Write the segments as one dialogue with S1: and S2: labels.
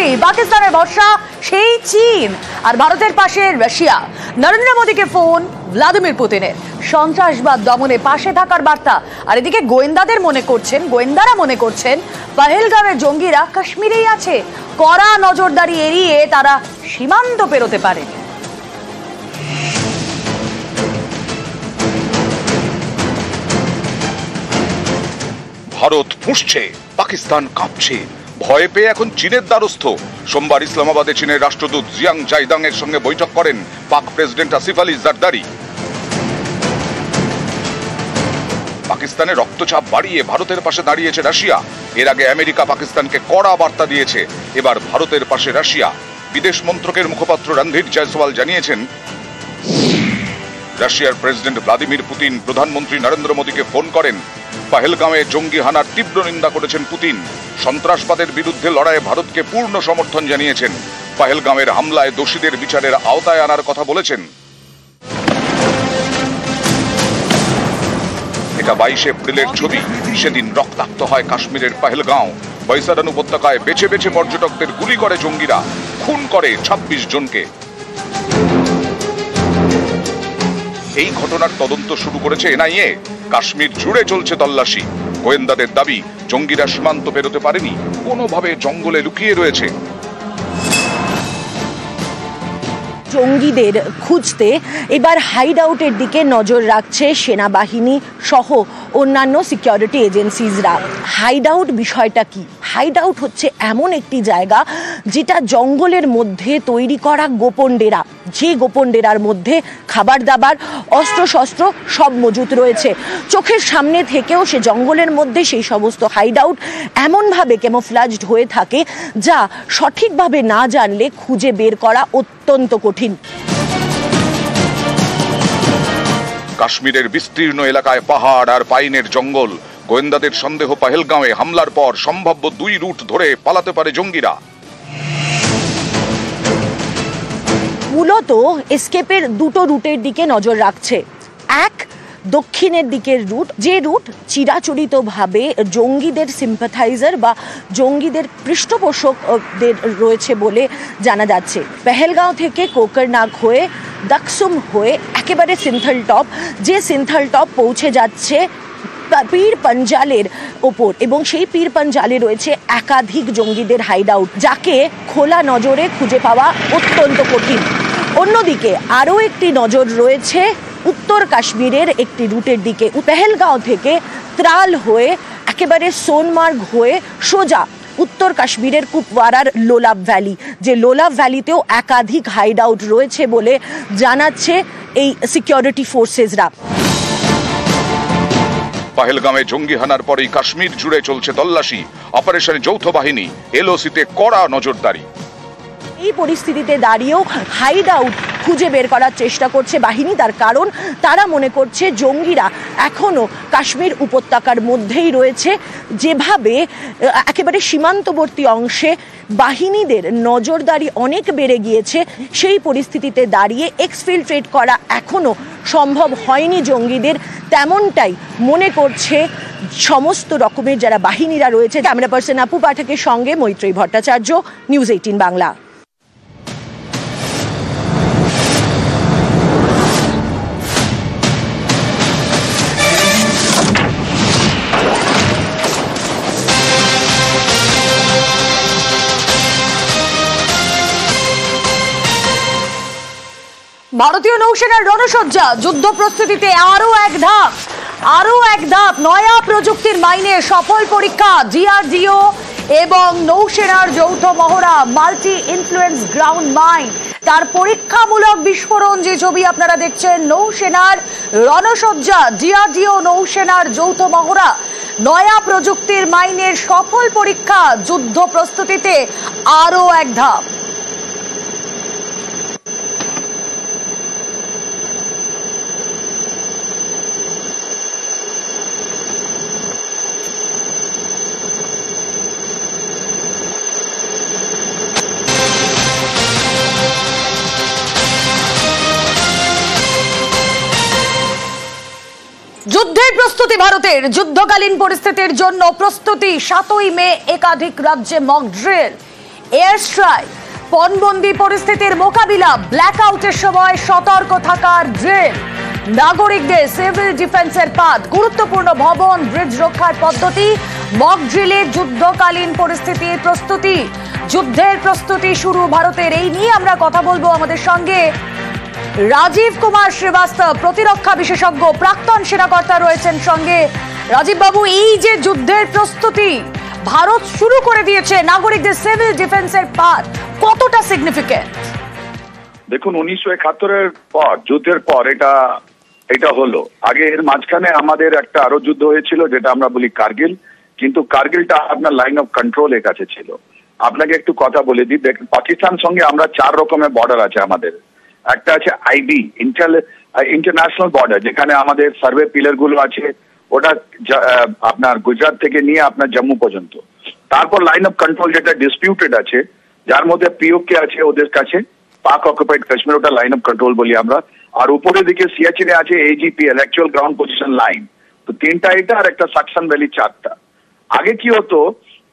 S1: প্রতিবেশী পাকিস্তানের ভরসা সেই চীন আর ভারতের পাশে রাশিয়া। নরেন্দ্র মোদীকে ফোন ভ্লাদিমির পুতিনের, সন্ত্রাসবাদ দমনে পাশে থাকার বার্তা। আর এদিকে গোয়েন্দারা মনে করছেন পহেলগাঁওয়ের জঙ্গিরা কাশ্মীরেই আছে। কড়া নজরদারি এড়িয়ে তারা সীমান্ত পেরোতে পারে।
S2: ভারত ফুঁসছে, পাকিস্তান কাঁপছে, ভয় পেয়ে এখন চীনের দ্বারস্থ। সোমবার ইসলামাবাদে চীনের রাষ্ট্রদূত জিয়াং জাইদাং এর সঙ্গে বৈঠক করেন পাক প্রেসিডেন্ট আসিফ আলী জারদারি। পাকিস্তানে রক্তচাপ বাড়িয়ে ভারতের পাশে দাঁড়িয়েছে রাশিয়া। এর আগে আমেরিকা পাকিস্তানকে কড়া বার্তা দিয়েছে, এবার ভারতের পাশে রাশিয়া। বিদেশ মন্ত্রকের মুখপাত্র রণধীর জয়সওয়াল জানিয়েছেন, রাশিয়ার প্রেসিডেন্ট ভ্লাদিমির পুতিন প্রধানমন্ত্রী নরেন্দ্র মোদীকে ফোন করেন। পহেলগাঁওয়ে জঙ্গি হানার তীব্র নিন্দা করেছেন পুতিন। সন্ত্রাসবাদের বিরুদ্ধে লড়াইয়ে ভারতকে পূর্ণ সমর্থন জানিয়েছেন। পহেলগাঁওয়ের হামলায় দোষীদের বিচারের আওতায় আনার কথা বলেছেন। এটা 22 এপ্রিলের ছবি। সেদিন রক্তাক্ত হয় কাশ্মীরের পহেলগাঁও। বৈসারান উপত্যকায় বেছে বেছে পর্যটকদের গুলি করে জঙ্গিরা, খুন করে 26 জনকে। এই ঘটনার তদন্ত শুরু করেছে এনআইএ। কাশ্মীর জুড়ে চলছে তল্লাশি। গোয়েন্দাদের দাবি, জঙ্গিরা সীমান্ত পেরোতে পারেনি, কোনোভাবে জঙ্গলে লুকিয়ে রয়েছে।
S3: জঙ্গিদের খুঁজতে এবার হাইড আউটের দিকে নজর রাখছে সেনাবাহিনী সহ অন্যান্য সিকিউরিটি এজেন্সিজরা। হাইড আউট বিষয়টা কি? হাইড আউট হচ্ছে এমন একটি জায়গা যেটা জঙ্গলের মধ্যে তৈরি করা গোপন ডেরা, যে গোপন ডেরার মধ্যে খাবার দাবার, অস্ত্রশস্ত্র সব মজুত রয়েছে। চোখের সামনে থেকেও সে জঙ্গলের মধ্যে সেই সমস্ত হাইড আউট এমনভাবে ক্যামোফ্লাজড হয়ে থাকে যা সঠিকভাবে না জানলে খুঁজে বের করা অত্যন্ত কঠিন।
S2: কাশ্মীরের বিস্তীর্ণ এলাকায় পাহাড় আর পাইনের জঙ্গল। গোয়েন্দাদের সন্দেহ, পহেলগাঁওয়ে হামলার পর সম্ভাব্য 2 রুট ধরে পালাতে পারে জঙ্গিরা।
S3: মূলত এসকেপের 2টো রুটের দিকে নজর রাখছে। এক, দক্ষিণের দিকের রুট, যে রুট চিরাচরিতভাবে জঙ্গিদের সিম্পাথাইজার বা জঙ্গিদের পৃষ্ঠপোষকদের রয়েছে বলে জানা যাচ্ছে। পহেলগাঁও থেকে কোকরনাগ হয়ে, দাকসুম হয়ে একেবারে সিন্থল টপ, যে সিন্থল টপ পৌঁছে যাচ্ছে পীর পঞ্জালের ওপর, এবং সেই পীর পঞ্জালে রয়েছে একাধিক জঙ্গিদের হাইড আউট, যাকে খোলা নজরে খুঁজে পাওয়া অত্যন্ত কঠিন। অন্যদিকে আরও একটি নজর রয়েছে উত্তর কাশ্মীরের একটি রুটের দিকে। পহেলগাঁও থেকে ত্রাল হয়ে একেবারে সোনমার্গ হয়ে সোজা উত্তর কাশ্মীরের কুপওয়ারার লোলাব ভ্যালি, যে লোলাব ভ্যালিতেও একাধিক হাইড আউট রয়েছে বলে জানাচ্ছে এই সিকিউরিটি ফোর্সেসরা।
S2: পহেলগাঁওয়ে জঙ্গি হানার পরেই কাশ্মীর জুড়ে চলছে তল্লাশি। অপারেশনে যৌথ বাহিনী, এলওসিতে কড়া নজরদারি।
S3: এই পরিস্থিতিতে দাঁড়িয়েও হাইড আউট খুঁজে বের করার চেষ্টা করছে বাহিনী। তার কারণ, তারা মনে করছে জঙ্গিরা এখনো কাশ্মীর উপত্যকার মধ্যেই রয়েছে। যেভাবে একেবারে সীমান্তবর্তী অংশে বাহিনীদের নজরদারি অনেক বেড়ে গিয়েছে, সেই পরিস্থিতিতে দাঁড়িয়ে এক্সফিল্ট্রেট করা এখনো সম্ভব হয়নি জঙ্গিদের, তেমনটাই মনে করছে সমস্ত রকমের যারা বাহিনীরা রয়েছে। ক্যামেরা পার্সন আপু পাঠকের সঙ্গে মৈত্রেয়ী ভট্টাচার্য, নিউজ 18 বাংলা।
S1: ভারতীয় নৌসেনার রণসজ্জা, যুদ্ধ প্রস্তুতিতে আরো এক ধাপ। নয়া প্রযুক্তির মাইনে সফল পরীক্ষা। ডিআরডিও এবং নৌসেনার যৌথ মহড়া, মাল্টি ইনফ্লুয়েন্স গ্রাউন্ড মাইন, তার পরীক্ষামূলক বিস্ফোরণ। যে ছবি আপনারা দেখছেন, নৌসেনার রণসজ্জা, ডিআরডিও নৌসেনার যৌথ মহড়া, নয়া প্রযুক্তির মাইনের সফল পরীক্ষা। যুদ্ধ প্রস্তুতিতে আরো এক ধাপ। যুদ্ধের প্রস্তুতি ভারতের। যুদ্ধকালীন পরিস্থিতির জন্য প্রস্তুতি। 7ই মে একাধিক রাজ্যে মক ড্রিল। এয়ার স্ট্রাইক, পণবন্দি পরিস্থিতির মোকাবিলা, ব্ল্যাকআউটের সময় সতর্ক থাকার ড্রিল, নাগরিকদের সিভিল ডিফেন্সের পাঠ, গুরুত্বপূর্ণ ভবন ব্রিজ রক্ষার পদ্ধতি, মক ড্রিলে যুদ্ধকালীন পরিস্থিতির প্রস্তুতি, যুদ্ধের প্রস্তুতি শুরু ভারতের। এই নিয়ে আমরা কথা বলবো। আমাদের সঙ্গে রাজীব কুমার শ্রীবাস্তব, প্রতিরক্ষা বিশেষজ্ঞ, প্রাক্তন সেনাকর্তা রয়েছেন সঙ্গে। রাজীব বাবু, এই যে যুদ্ধের প্রস্তুতি ভারত শুরু করে দিয়েছে, নাগরিকদের সিভিল ডিফেন্সের পাঠ কতটা সিগনিফিকেন্ট?
S4: দেখুন, 1971-এর পর, যুদ্ধের পর এটা হলো। আগে এর মাঝখানে আমাদের একটা আরো যুদ্ধ হয়েছিল, যেটা আমরা বলি কার্গিল। কিন্তু কার্গিলটা আপনার লাইন অফ কন্ট্রোলের কাছে ছিল। আপনাকে একটু কথা বলে দিই, দেখুন, পাকিস্তান সঙ্গে আমরা 4 রকমের বর্ডার আছে আমাদের। একটা আছে আইবি, ইন্টারন্যাশনাল বর্ডার, যেখানে আমাদের সার্ভে পিলার গুলো আছে। ওটা আপনার গুজরাট থেকে নিয়ে আপনার জম্মু পর্যন্ত। তারপর লাইন অফ কন্ট্রোল যেটা ডিসপিউটেড আছে, যার মধ্যে পিওকে আছে ওদের কাছে, পাক অকুপাইড কাশ্মীর, ওটা লাইন অফ কন্ট্রোল বলি আমরা। আর উপরের দিকে সিয়াচিনে আছে এজিপিএল, অ্যাকচুয়াল গ্রাউন্ড পজিশন লাইন। তো 3টা এটা, আর একটা সাকশন ভ্যালি 4টা। আগে কি হতো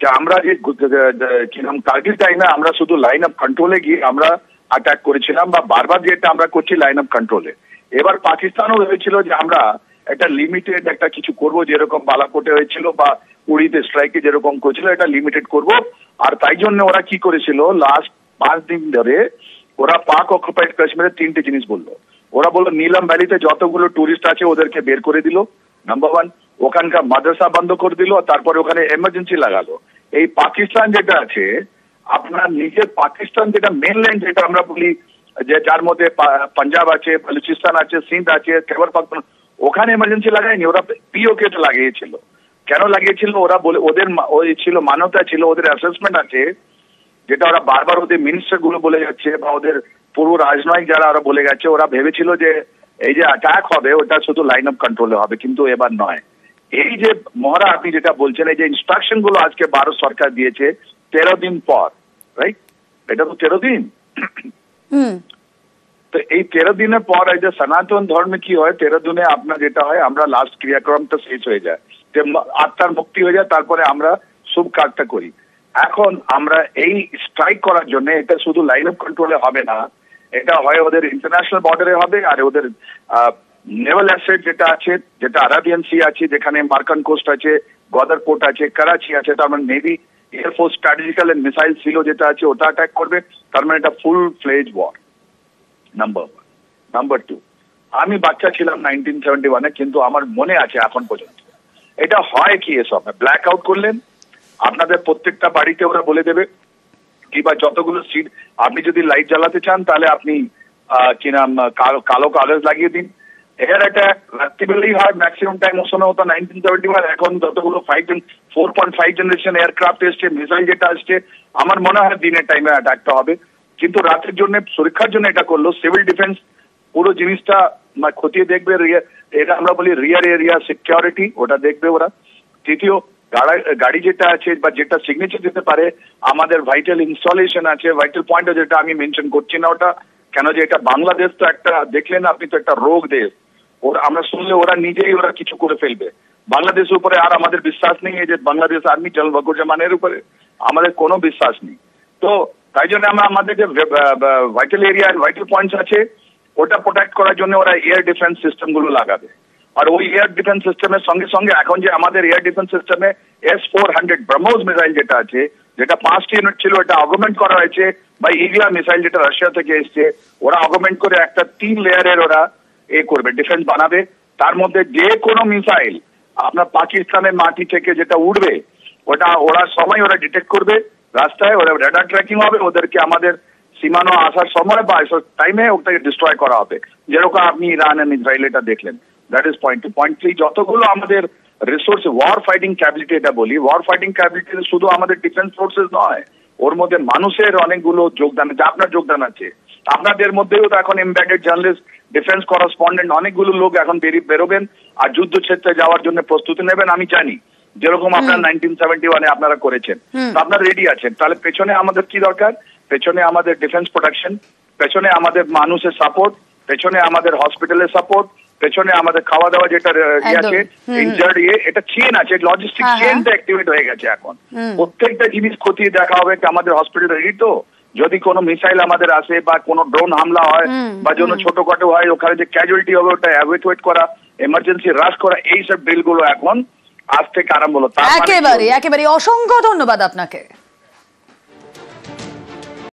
S4: যে আমরা যে কার্গিল টাইমে আমরা শুধু লাইন অফ কন্ট্রোলে গিয়ে আমরা অ্যাটাক করেছিলাম, বা বারবার যেটা আমরা করছি লাইন অফ কন্ট্রোলে। এবার পাকিস্তানও ভেবেছিল যে আমরা একটা লিমিটেড একটা কিছু করব, যেরকম বালাকোটে হয়েছিল বা উড়িতে স্ট্রাইকে যেরকম করেছিল, এটা লিমিটেড করব। আর তাই জন্য ওরা কি করেছিল, লাস্ট 5 দিন ধরে ওরা পাক অকুপাইড কাশ্মীরের 3টে জিনিস বললো। ওরা বললো নীলম ভ্যালিতে যতগুলো টুরিস্ট আছে ওদেরকে বের করে দিল, নাম্বার 1। ওখানকার মাদ্রাসা বন্ধ করে দিল, তারপরে ওখানে এমার্জেন্সি লাগালো। এই পাকিস্তান যেটা আছে, আপনার নিজের পাকিস্তান যেটা মেনল্যান্ড, যেটা আমরা বলি যে যার মধ্যে পাঞ্জাব আছে, বালুচিস্তান আছে, সিন্ধ আছে, খৈবর পাখতুনখোয়া, ওখানে এমার্জেন্সি লাগায়নি, ওরা পিওকে লাগিয়েছিল। কেন লাগিয়েছিল? ওরা বলে ওদের ওই ছিল মান্যতা ছিল, ওদের অ্যাসেসমেন্ট আছে, যেটা ওরা বারবার ওদের মিনিস্টার গুলো বলে যাচ্ছে, বা ওদের পূর্ব রাজনয়িক যারা ওরা বলে গেছে। ওরা ভেবেছিল যে এই যে অ্যাটাক হবে ওটা শুধু লাইন অফ কন্ট্রোলে হবে, কিন্তু এবার নয়। এই যে মহড়া আপনি যেটা বলছেন, এই যে ইনস্ট্রাকশন গুলো আজকে ভারত সরকার দিয়েছে 13 দিন পর, রাইট? এটা তো 13 দিন। তো এই 13 দিনের পর এই যে সনাতন ধর্মে কি হয়, 13 দিনে আপনার যেটা হয়, আমরা লাস্ট ক্রিয়াক্রমটা শেষ হয়ে যায়, আত্মার মুক্তি হয়ে যায়, তারপরে আমরা শুভ কাজটা করি। এখন আমরা এই স্ট্রাইক করার জন্য, এটা শুধু লাইন অফ কন্ট্রোলে হবে না, এটা হয় ওদের ইন্টারন্যাশনাল বর্ডারে হবে, আর ওদের নেভাল অ্যাসেট যেটা আছে, যেটা আরাবিয়ান সি আছে, যেখানে মার্কান কোস্ট আছে, গদার পোর্ট আছে, করাচি আছে, তার মানে navy, air force, strategical and missile silo যেটা আছে, ওটা অ্যাটাক করবে। তার মানে এটা full fledge war, number 1। Number 2, আমি বাচ্চা ছিলাম 1971-এ, কিন্তু আমার মনে আছে এখন পর্যন্ত এটা হয় কি, এসব ব্ল্যাক আউট করলেন আপনাদের প্রত্যেকটা বাড়িতে ওরা বলে দেবে, কিংবা যতগুলো সিট, আপনি যদি লাইট জ্বালাতে চান তাহলে আপনি কি নাম কালো কাগজ লাগিয়ে দিন। এর অ্যাটাক রাত্রিবেলাই হয়, ম্যাক্সিমাম টাইম ওর সময় হতো 1971। এখন যতগুলো 4.5 জেনারেশন এয়ারক্রাফট এসছে, মিসাইল যেটা আসছে, আমার মনে হয় দিনের টাইমে অ্যাটাকটা হবে। কিন্তু রাতের জন্য, সুরক্ষার জন্য এটা করলো। সিভিল ডিফেন্স পুরো জিনিসটা খতিয়ে দেখবে, এটা আমরা বলি রিয়ার এরিয়া সিকিউরিটি, ওটা দেখবে ওরা। তৃতীয়, গাড়ি যেটা আছে বা যেটা সিগনেচার দিতে পারে, আমাদের ভাইটাল ইনস্টলেশন আছে, ভাইটাল পয়েন্ট যেটা আমি মেনশন করছি না ওটা, কেন যে এটা বাংলাদেশ তো একটা, দেখলেন আপনি তো একটা রোগ দেশ, ওরা আমরা শুনলে ওরা নিজেই ওরা কিছু করে ফেলবে। বাংলাদেশের উপরে আর আমাদের বিশ্বাস নেই, এই যে বাংলাদেশ আর্মি জেনারেল ওয়াকুরুজ্জামানের উপরে আমাদের কোনো বিশ্বাস নেই। তো তাই জন্য আমরা আমাদের যে ভাইটাল এরিয়া, ভাইটাল পয়েন্টস আছে, ওটা প্রোটেক্ট করার জন্য ওরা এয়ার ডিফেন্স সিস্টেম গুলো লাগাবে। আর ওই এয়ার ডিফেন্স সিস্টেমের সঙ্গে সঙ্গে এখন যে আমাদের এয়ার ডিফেন্স সিস্টেমে S-400 ব্রহ্মোস মিসাইল যেটা আছে, যেটা 5টি ইউনিট ছিল, এটা অগমেন্ট করা হয়েছে বা ইগলা মিসাইল যেটা রাশিয়া থেকে এসছে, ওরা অগমেন্ট করে একটা 3 লেয়ারের ওরা করবে, ডিফেন্স বানাবে। তার মধ্যে যে কোনো মিসাইল আপনার পাকিস্তানের মাটি থেকে যেটা উঠবে, ওটা ওরা সবাই ওরা ডিটেক্ট করবে, রাস্তায় ওরা রেডার ট্র্যাকিং হবে, ওদেরকে আমাদের সীমানো আসার সময় বা টাইমে ওটাকে ডিস্ট্রয় করা হবে, যেরকম আপনি ইরান এন্ড ইসরায়েল এটা দেখলেন। That is point 2। পয়েন্ট 3, যতগুলো আমাদের রিসোর্স, ওয়ার ফাইটিং ক্যাপাবিলিটি এটা বলি, ওয়ার ফাইটিং ক্যাপাবিলিটি শুধু আমাদের ডিফেন্স ফোর্সেস নয়, ওর মধ্যে মানুষের অনেকগুলো যোগদান আছে, আপনার যোগদান আছে। আপনাদের মধ্যেও তো এখন এমবেডেড জার্নালিস্ট, ডিফেন্স করেসপন্ডেন্ট, অনেকগুলো লোক এখন বেরোবেন আর যুদ্ধক্ষেত্রে যাওয়ার জন্য প্রস্তুতি নেবেন। আমি জানি যেরকম আপনার 1971-এ আপনারা করেছেন, আপনারা রেডি আছেন। তাহলে পেছনে আমাদের কি দরকার? পেছনে আমাদের ডিফেন্স প্রোটেকশন, পেছনে আমাদের মানুষের সাপোর্ট, পেছনে আমাদের হসপিটালের সাপোর্ট, পেছনে আমাদের খাওয়া দাওয়া যেটা আছে ইনজার্ড এটা চেন আছে, লজিস্টিক চেনটা অ্যাক্টিভেট হয়ে গেছে এখন। প্রত্যেকটা জিনিস খতিয়ে দেখা হবে আমাদের হসপিটাল রেডি তো, যদি কোনো মিসাইল আমাদের আসে বা কোনো ড্রোন হামলা হয় বা কোনো ছোটখাটো হয়, ওখানে যে ক্যাজুয়ালিটি হবে ওটা এভাকুয়েট করা, এমার্জেন্সি রাশ করা, এইসব ড্রিলগুলো এখন আজ থেকে আরম্ভ হলো।
S1: একেবারে অসংখ্য ধন্যবাদ আপনাকে।